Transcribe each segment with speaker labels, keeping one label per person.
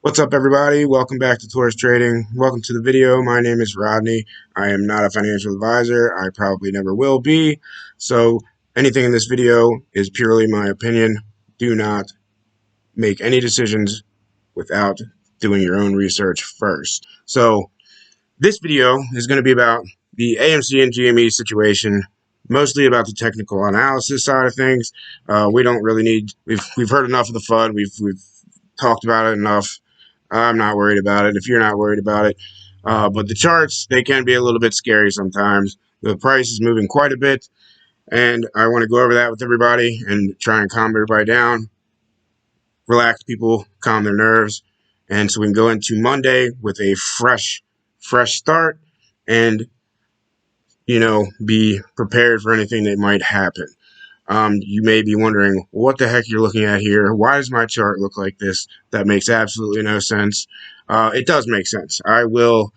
Speaker 1: What's up, everybody? Welcome back to Tourist Trading. Welcome to the video. My name is Rodney. I am not a financial advisor. I probably never will be. So anything in this video is purely my opinion. Do not make any decisions without doing your own research first. So this video is going to be about the AMC and GME situation, mostly about the technical analysis side of things. We don't really need. We've heard enough of the FUD. We've talked about it enough. I'm not worried about it if you're not worried about it. But the charts, they can be a little bit scary sometimes. The price is moving quite a bit, and I want to go over that with everybody and try and calm everybody down, relax people, calm their nerves, and so we can go into Monday with a fresh start and, be prepared for anything that might happen. You may be wondering what the heck you're looking at here. Why does my chart look like this? That makes absolutely no sense. It does make sense. I will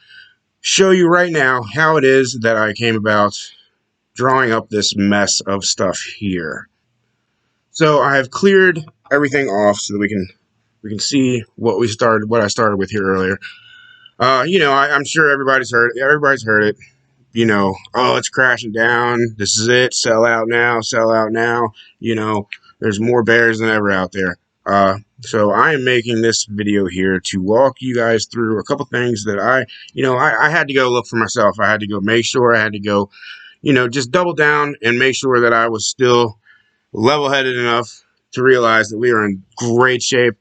Speaker 1: show you right now how it is that I came about drawing up this mess of stuff here. So I have cleared everything off so that we can see what I started with here earlier. I'm sure everybody's heard it. Oh, it's crashing down. This is it. Sell out now. Sell out now. There's more bears than ever out there. So I am making this video here to walk you guys through a couple things that I had to go look for myself. I had to go make sure. I had to go, just double down and make sure that I was still level-headed enough to realize that we are in great shape.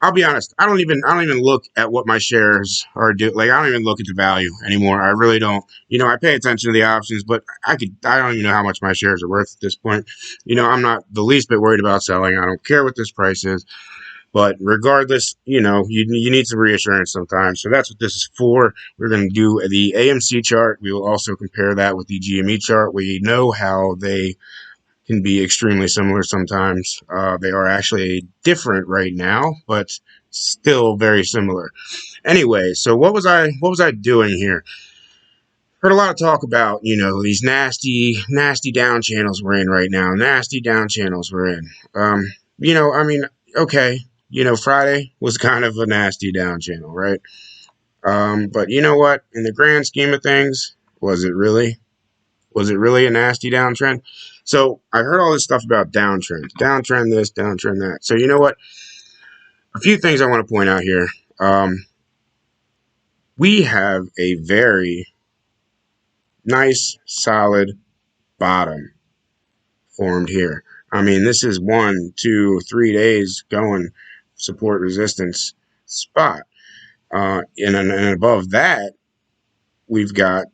Speaker 1: I'll be honest. I don't even look at what my shares are doing. Like, I don't even look at the value anymore. I really don't. I pay attention to the options, but I don't even know how much my shares are worth at this point. I'm not the least bit worried about selling. I don't care what this price is. But regardless, you need some reassurance sometimes. So that's what this is for. We're going to do the AMC chart. We will also compare that with the GME chart. We know how they can be extremely similar sometimes. They are actually different right now, but still very similar. Anyway, so what was I doing here? Heard a lot of talk about, these nasty down channels we're in right now. Nasty down channels we're in. Okay, Friday was kind of a nasty down channel, right? But you know what? In the grand scheme of things, was it really? Was it really a nasty downtrend? So I heard all this stuff about downtrend this, downtrend that. So you know what? A few things I want to point out here. We have a very nice, solid bottom formed here. I mean, this is 1, 2, 3 days going support resistance spot. And above that, we've got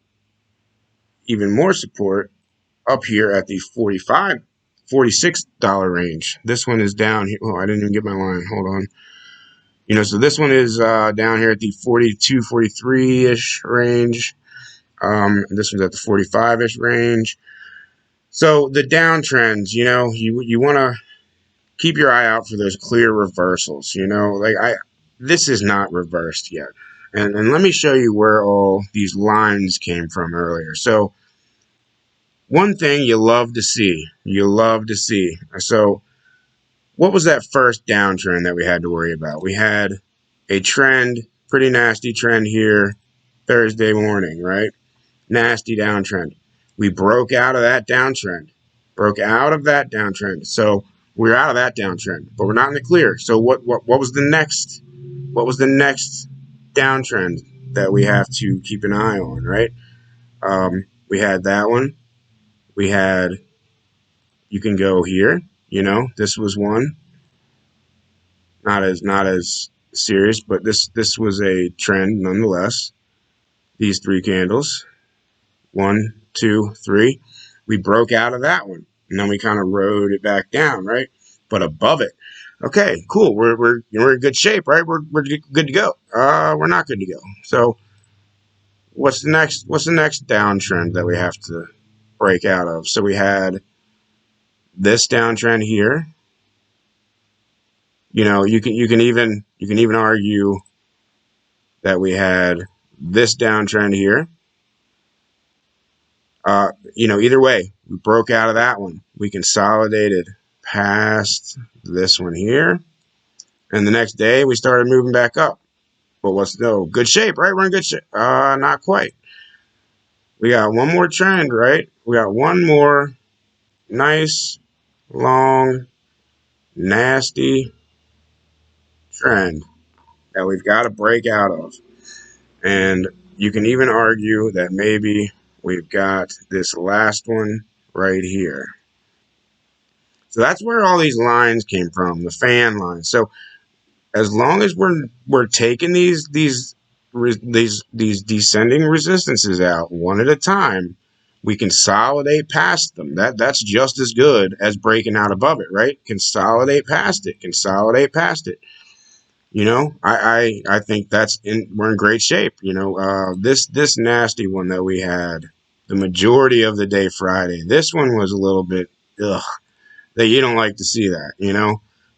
Speaker 1: even more support up here at the $46 range. This one is down here. Oh, I didn't even get my line. Hold on. So this one is down here at the 42, 43-ish range. This one's at the 45-ish range. So the downtrends, you want to keep your eye out for those clear reversals. This is not reversed yet. And let me show you where all these lines came from earlier. So one thing you love to see. So what was that first downtrend that we had to worry about? We had a trend, pretty nasty trend here, Thursday morning, right? Nasty downtrend. We broke out of that downtrend. So we're out of that downtrend, but we're not in the clear. So what was the next? What was the next downtrend that we have to keep an eye on, right? We had that one. We had, you can go here, this was one. Not as serious, but this was a trend nonetheless. These 3 candles, 1, 2, 3. We broke out of that one, and then we kind of rode it back down, right? But above it, okay, cool. We're in good shape, right? We're good to go. We're not good to go. So what's the next downtrend that we have to break out of? So we had this downtrend here. You can even argue that we had this downtrend here. Either way, we broke out of that one. We consolidated past this one here. And the next day we started moving back up. But what's no good shape, right? We're in good shape. Not quite. We got one more trend, right? We got one more nice, long, nasty trend that we've got to break out of. And you can even argue that maybe we've got this last one right here. So that's where all these lines came from, the fan lines. So as long as we're taking these descending resistances out one at a time, we consolidate past them. That's just as good as breaking out above it, right? Consolidate past it. Consolidate past it. I think we're in great shape. This nasty one that we had the majority of the day Friday. This one was a little bit ugh, that you don't like to see that.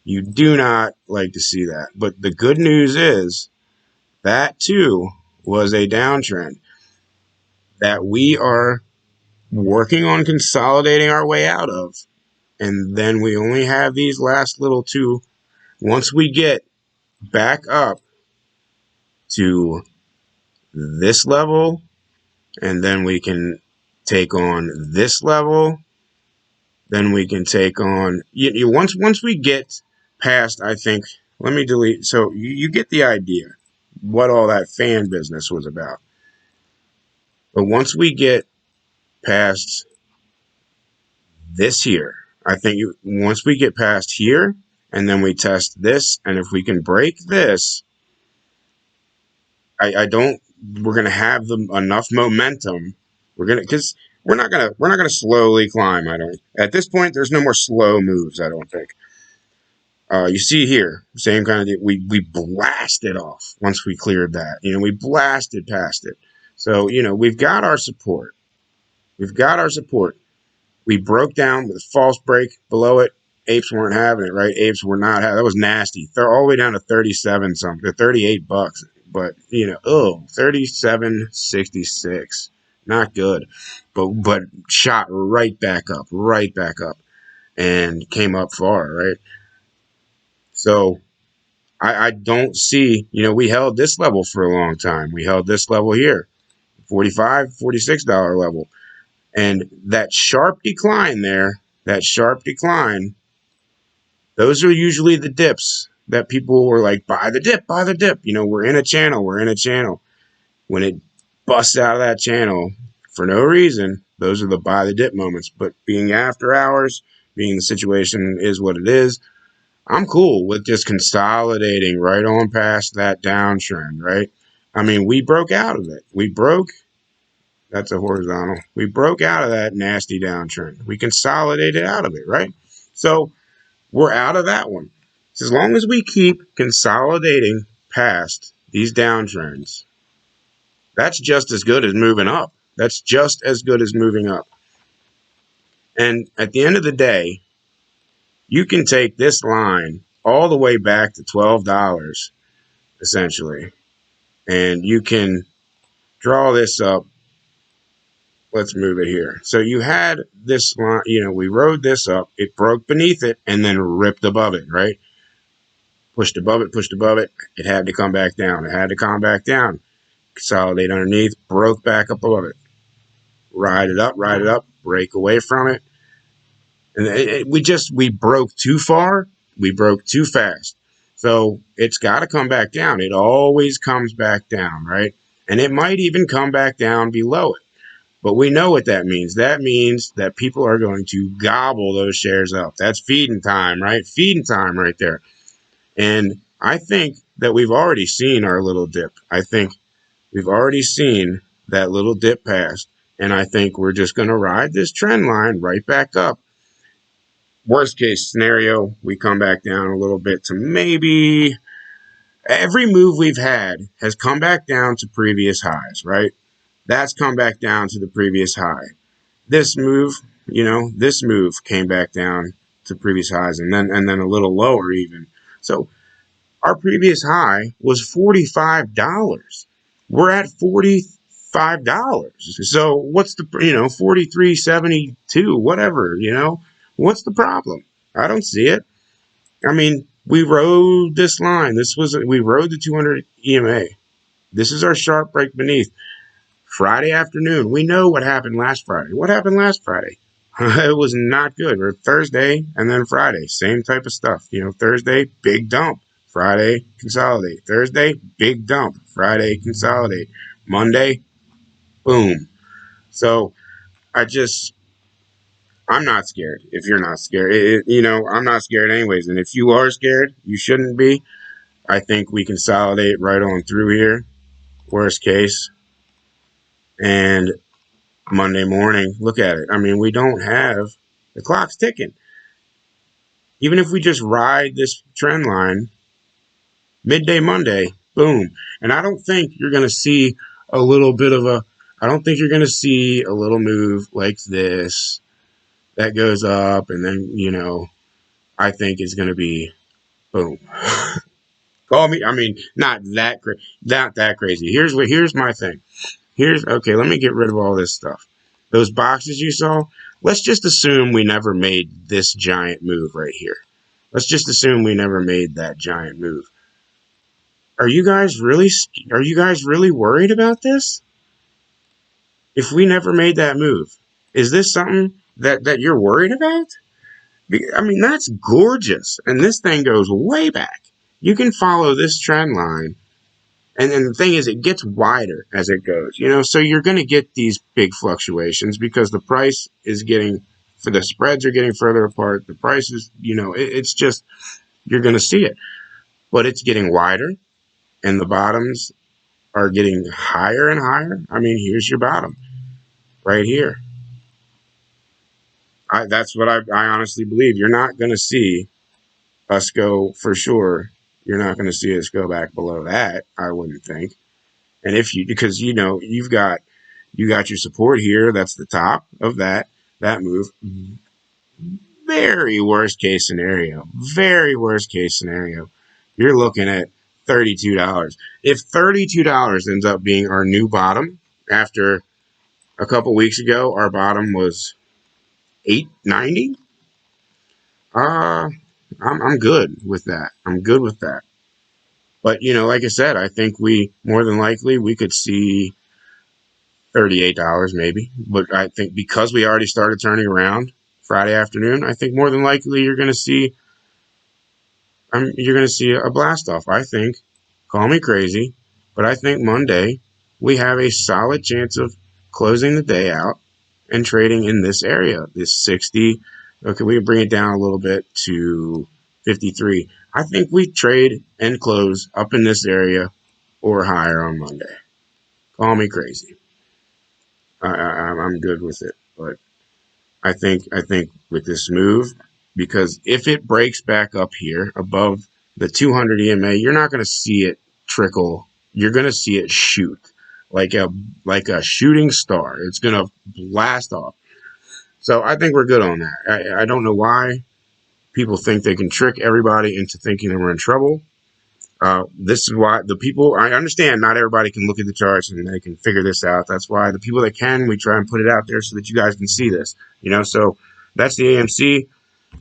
Speaker 1: You do not like to see that. But the good news is that too was a downtrend that we are working on consolidating our way out of. And then we only have these last little two. Once we get back up to this level, and then we can take on this level, then we can take on once we get past, I think, let me delete. So you get the idea what all that fan business was about. But once we get past this here, I think once we get past here and then we test this, and if we can break this, I don't. We're gonna have enough momentum. Because we're not gonna slowly climb. I don't. At this point, there's no more slow moves. I don't think. You see here, same kind of thing. We blasted off once we cleared that. We blasted past it. So we've got our support. We've got our support. We broke down with a false break below it. Apes weren't having it, right? Apes were not having it. That was nasty. They're all the way down to 37 something, $38. But 37.66. Not good. But shot right back up, and came up far, right? So I don't see, we held this level for a long time. We held this level here, $45, $46 level. And that sharp decline there, those are usually the dips that people were like, buy the dip, buy the dip. We're in a channel. When it busts out of that channel for no reason, those are the buy the dip moments. But being after hours, being the situation is what it is, I'm cool with just consolidating right on past that downtrend, right? I mean, we broke out of it. That's a horizontal. We broke out of that nasty downtrend. We consolidated out of it, right? So we're out of that one. So as long as we keep consolidating past these downtrends, that's just as good as moving up. That's just as good as moving up. And at the end of the day, you can take this line all the way back to $12, essentially, and you can draw this up. Let's move it here. So you had this line, we rode this up, it broke beneath it, and then ripped above it, right? Pushed above it, it had to come back down. Consolidate underneath, broke back up above it. Ride it up, break away from it. And we broke too far, we broke too fast. So it's got to come back down. It always comes back down, right? And it might even come back down below it. But we know what that means. That means that people are going to gobble those shares up. That's feeding time, right? Feeding time right there. And I think that we've already seen our little dip. I think we've already seen that little dip pass. And I think we're just going to ride this trend line right back up. Worst case scenario, we come back down a little bit to maybe every move we've had has come back down to previous highs, right? That's come back down to the previous high. This move came back down to previous highs and then a little lower even. So our previous high was $45. We're at $45. So what's the 43.72, whatever, what's the problem? I don't see it. I mean, We rode this line. We rode the 200 EMA. This is our sharp break beneath. Friday afternoon. We know what happened last Friday. What happened last Friday? It was not good. Or Thursday and then Friday, same type of stuff. Thursday, big dump. Friday, consolidate. Thursday, big dump. Friday, consolidate. Monday, boom. So I'm not scared. If you're not scared, I'm not scared anyways. And if you are scared, you shouldn't be. I think we consolidate right on through here. Worst case. And Monday morning, look at it. I mean, we don't have the clock's ticking. Even if we just ride this trend line, midday Monday, boom. And I don't think you're going to see a little bit of a, I don't think you're going to see a little move like this that goes up and then, I think is going to be boom. Call me. I mean, not that crazy. Here's my thing. Okay, let me get rid of all this stuff. Those boxes you saw, let's just assume we never made this giant move right here. Let's just assume we never made that giant move. Are you guys really worried about this? If we never made that move, is this something that you're worried about? I mean, that's gorgeous. And this thing goes way back. You can follow this trend line. And the thing is, it gets wider as it goes, so you're going to get these big fluctuations because the price is the spreads are getting further apart. The prices, it's just, you're going to see it, but it's getting wider and the bottoms are getting higher and higher. I mean, here's your bottom right here. That's what I honestly believe. You're not going to see us go for sure. You're not going to see us go back below that, I wouldn't think. And because you got your support here. That's the top of that move. Very worst case scenario. Very worst case scenario. You're looking at $32. If $32 ends up being our new bottom, after a couple weeks ago, our bottom was $8.90. I'm good with that. I'm good with that. But like I said, I think more than likely we could see $38 maybe. But I think because we already started turning around Friday afternoon, I think more than likely you're going to see a blast off. I think, call me crazy, but I think Monday we have a solid chance of closing the day out and trading in this area, this 60. Okay, we can bring it down a little bit to 53. I think we trade and close up in this area or higher on Monday. Call me crazy. I'm good with it, but I think with this move, because if it breaks back up here above the 200 EMA, you're not going to see it trickle. You're going to see it shoot like a shooting star. It's going to blast off. So I think we're good on that. I don't know why people think they can trick everybody into thinking that we're in trouble. This is why I understand not everybody can look at the charts and they can figure this out. That's why the people that can, we try and put it out there so that you guys can see this, so that's the AMC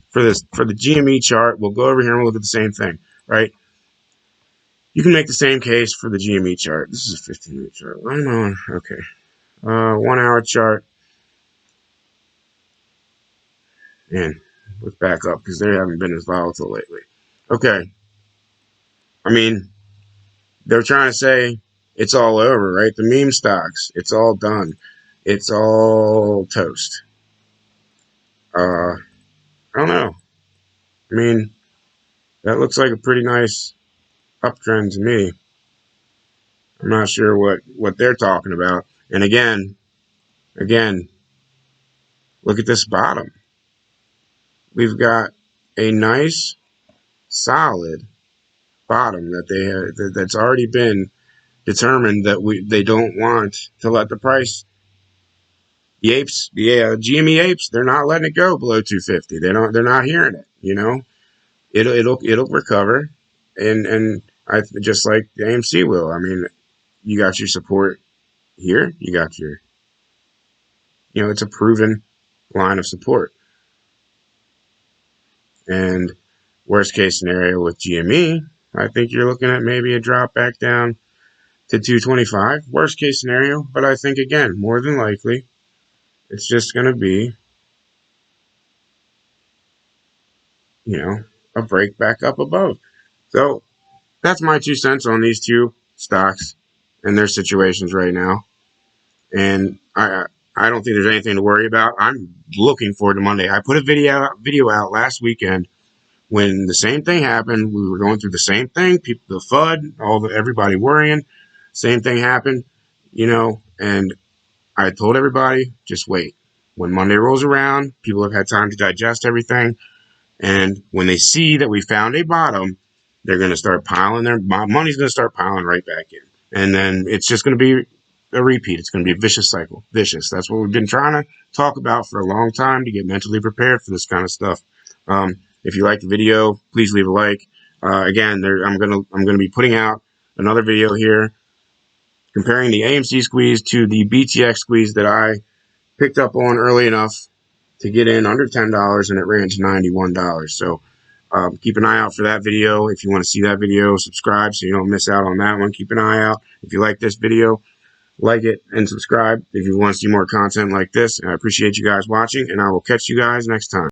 Speaker 1: for the GME chart. We'll go over here and we'll look at the same thing, right? You can make the same case for the GME chart. This is a 15-minute chart. I'm on, okay. 1 hour chart. Man, let's back up because they haven't been as volatile lately. Okay. I mean, they're trying to say it's all over, right? The meme stocks, it's all done. It's all toast. I don't know. I mean, that looks like a pretty nice uptrend to me. I'm not sure what they're talking about. And again, look at this bottom. We've got a nice, solid bottom that's already been determined that they don't want to let the price. The apes, the GME apes, they're not letting it go below 250. They're not hearing it. It'll recover, and I just like the AMC will. I mean, you got your support here. You got your, it's a proven line of support, and Worst case scenario with GME, I think you're looking at maybe a drop back down to 225. Worst case scenario, but I think, again, more than likely, it's just going to be, a break back up above. So that's my 2 cents on these two stocks and their situations right now. And I don't think there's anything to worry about. I'm looking forward to Monday. I put a video out last weekend when the same thing happened. We were going through the same thing. People, the FUD, everybody worrying. Same thing happened, and I told everybody, just wait. When Monday rolls around, people have had time to digest everything. And when they see that we found a bottom, they're going to start piling money's going to start piling right back in. And then it's just going to be a repeat. It's going to be a vicious cycle. Vicious. That's what we've been trying to talk about for a long time, to get mentally prepared for this kind of stuff. If you like the video, please leave a like. Again, I'm gonna be putting out another video here comparing the AMC squeeze to the BTX squeeze that I picked up on early enough to get in under $10, and it ran to $91. So keep an eye out for that video. If you want to see that video, subscribe so you don't miss out on that one. Keep an eye out. If you like this video, like it and subscribe if you want to see more content like this. And I appreciate you guys watching, and I will catch you guys next time.